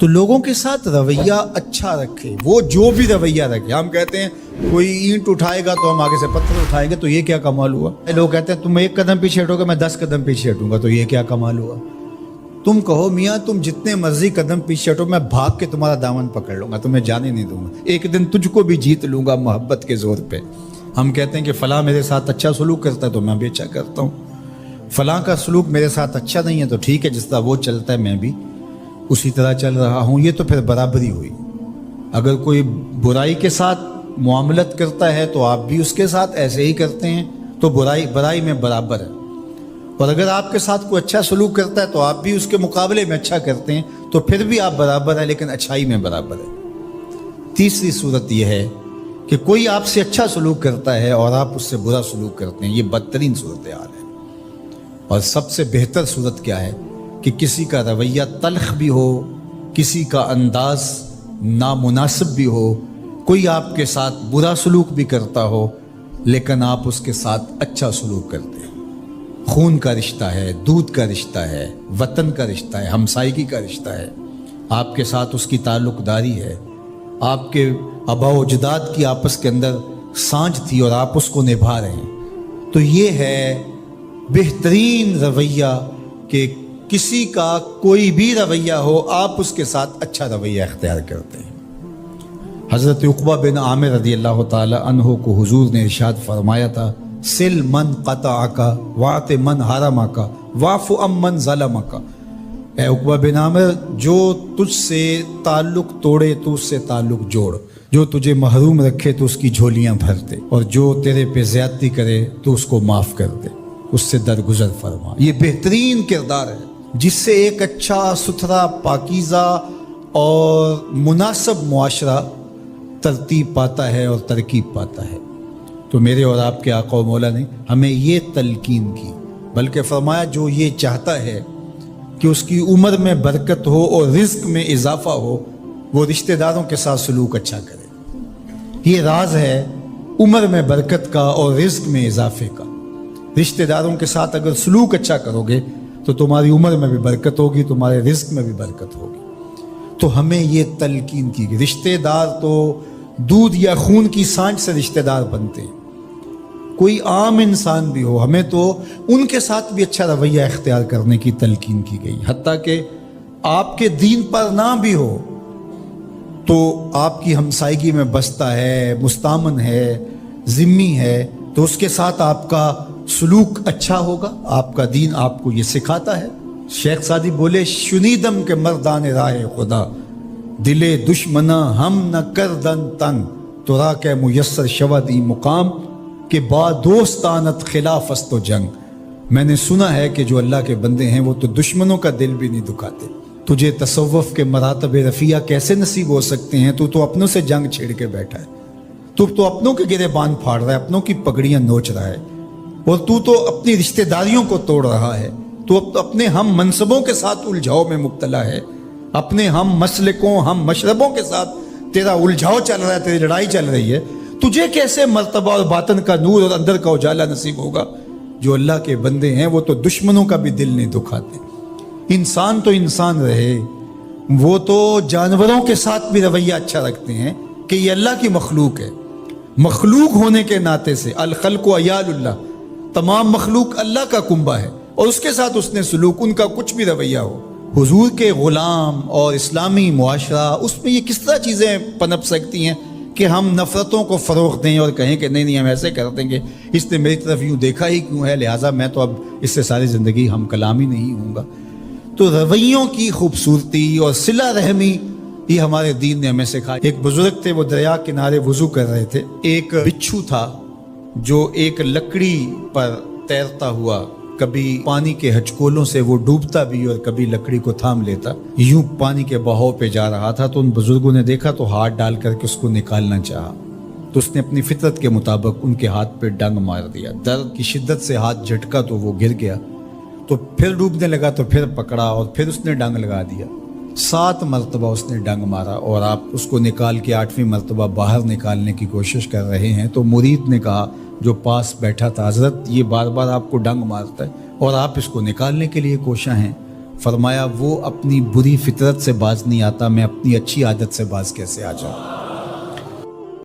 تو लोगों के साथ रवैया अच्छा रखे, वो जो भी रवैया रखे। हम कहते हैं कोई ईंट उठाएगा तो हम आगे से पत्थर उठाएंगे, तो ये क्या कमाल हुआ। लोग कहते हैं तुम 1 कदम पीछे हटोगे, मैं 10 कदम पीछे हटूंगा, तो ये क्या कमाल हुआ। तुम कहो मियाँ तुम जितने मर्जी कदम पीछे हटो, मैं भाग के तुम्हारा दामन पकड़ लूंगा, तुम्हें जाने नहीं दूंगा, एक दिन तुझको भी जीत लूंगा मोहब्बत के जोर पे। हम कहते हैं कि फलां मेरे साथ अच्छा सलूक करता है तो मैं भी अच्छा करता हूँ, फलां का सलूक मेरे साथ अच्छा नहीं है तो ठीक है, जिस तरह वो चलता है मैं भी उसी तरह चल रहा हूँ। ये तो फिर बराबरी हुई। अगर कोई बुराई के साथ मुआमलत करता है तो आप भी उसके साथ ऐसे ही करते हैं, तो बुराई में बराबर है। और अगर आपके साथ कोई अच्छा सलूक करता है तो आप भी उसके मुकाबले में अच्छा करते हैं, तो फिर भी आप बराबर है, लेकिन अच्छाई में बराबर है। तीसरी सूरत यह है कि कोई आपसे अच्छा सलूक करता है और आप उससे बुरा सलूक करते हैं, ये बदतरीन सूरत हाल है। और सबसे बेहतर सूरत क्या है कि किसी का रवैया तल्ख भी हो, किसी का अंदाज नामुनासिब भी हो, कोई आपके साथ बुरा सलूक भी करता हो, लेकिन आप उसके साथ अच्छा सलूक करते हैं। खून का रिश्ता है, दूध का रिश्ता है, वतन का रिश्ता है, हमसायगी का रिश्ता है, आपके साथ उसकी ताल्लुकदारी है, आपके आबा व अजदाद की आपस के अंदर सांझ थी और आप उसको निभा रहे हैं। तो ये है बेहतरीन रवैया कि किसी का कोई भी रवैया हो, आप उसके साथ अच्छा रवैया इख्तियार करते हैं। हज़रत उक़बा बिन आमिर रज़ी अल्लाह ताला अन्हु को हुजूर ने इरशाद फरमाया था, सिल मन क़तअका वाति मन हरमका वाफ़ु अम्मन ज़लमका। ए उक़बा बिन आमिर, जो तुझसे ताल्लुक़ तोड़े तो उससे ताल्लुक़ जोड़, जो तुझे महरूम रखे तो उसकी झोलियाँ भर दे, और जो तेरे पे ज़्यादती करे तो उसको माफ़ कर दे, उससे दरगुजर फरमा। ये बेहतरीन किरदार है जिससे एक अच्छा सुथरा पाकीज़ा और मुनासिब मुआशरा तरतीब पाता है और तरकीब पाता है। तो मेरे और आपके आका मौला ने हमें ये तलकीन की, बल्कि फरमाया जो ये चाहता है कि उसकी उम्र में बरकत हो और रिज्क में इजाफा हो, वो रिश्तेदारों के साथ सलूक अच्छा करे। ये राज है उम्र में बरकत का और रिज्क में इजाफे का। रिश्तेदारों के साथ अगर सलूक अच्छा करोगे तो तुम्हारी उम्र में भी बरकत होगी, तुम्हारे रिज्क में भी बरकत होगी। तो हमें ये तलकीन की, रिश्तेदार तो दूध या खून की सांझ से रिश्तेदार बनते हैं, कोई आम इंसान भी हो, हमें तो उनके साथ भी अच्छा रवैया इख्तियार करने की तलकीन की गई। हत्ता कि आपके दीन पर ना भी हो तो आपकी हमसायगी में बसता है, मुस्तामन है, जिम्मी है, तो उसके साथ आपका सलूक अच्छा होगा। आपका दीन आपको ये सिखाता है। शेख सादी बोले, शुनीदम के मर्दान राह खुदा दिले दुश्मना हम न कर दन तंग, तो रा के मुयस्सर शवदी मुकाम के बादोस्तानत खिलाफस्त जंग। मैंने सुना है कि जो अल्लाह के बंदे हैं वो तो दुश्मनों का दिल भी नहीं दुखाते। तुझे तसव्वुफ के मरातब रफ़िया कैसे नसीब हो सकते हैं? तू तो अपनों से जंग छेड़ के बैठा है, तू तो अपनों के गिरेबान फाड़ रहा है, अपनों की पगड़ियां नोच रहा है, और तू तो अपनी रिश्तेदारियों को तोड़ रहा है। तू अपने हम मनसबों के साथ उलझाव में मुब्तला है, अपने हम मसलकों हम मशरबों के साथ तेरा उलझाव चल रहा है, तेरी लड़ाई चल रही है। तुझे कैसे मर्तबा और बातन का नूर और अंदर का उजाला नसीब होगा? जो अल्लाह के बंदे हैं वो तो दुश्मनों का भी दिल नहीं दुखाते। इंसान तो इंसान रहे, वो तो जानवरों के साथ भी रवैया अच्छा रखते हैं कि ये अल्लाह की मखलूक है। मखलूक होने के नाते से अल खल्क़ु अयालुल्लाह, तमाम मखलूक अल्लाह का कुंबा है, और उसके साथ उसने सलूक, उनका कुछ भी रवैया हो। हुजूर के गुलाम और इस्लामी मुआशरा, उसमें ये किस तरह चीज़ें पनप सकती हैं कि हम नफ़रतों को फ़रोग़ दें और कहें कि नहीं हम ऐसे कर देंगे, इसने मेरी तरफ यूँ देखा ही क्यों है, लिहाजा मैं तो अब इससे सारी ज़िंदगी हम कलाम ही नहीं हूँगा। तो रवैयों की खूबसूरती और सिला रहमी ये हमारे दीन ने हमें सिखाया। एक बुजुर्ग थे, वो दरिया किनारे वज़ू कर रहे थे। एक बिच्छू था जो एक लकड़ी पर तैरता हुआ, कभी पानी के हचकोलों से वो डूबता भी और कभी लकड़ी को थाम लेता, यूं पानी के बहाव पे जा रहा था। तो उन बुजुर्गों ने देखा तो हाथ डाल करके उसको निकालना चाहा, तो उसने अपनी फितरत के मुताबिक उनके हाथ पे डंग मार दिया। दर्द की शिद्दत से हाथ झटका तो वो गिर गया, तो फिर डूबने लगा, तो फिर पकड़ा और फिर उसने डंग लगा दिया। 7 मरतबा उसने डंग मारा, और आप उसको निकाल के 8वीं मरतबा बाहर निकालने की कोशिश कर रहे हैं। तो मुरीद ने कहा, जो पास बैठा था, हजरत ये बार बार आपको डंग मारता है और आप इसको निकालने के लिए कोशा हैं। فرمایا وہ اپنی بری فطرت سے باز نہیں آتا، میں اپنی اچھی عادت سے باز کیسے آ جاؤں.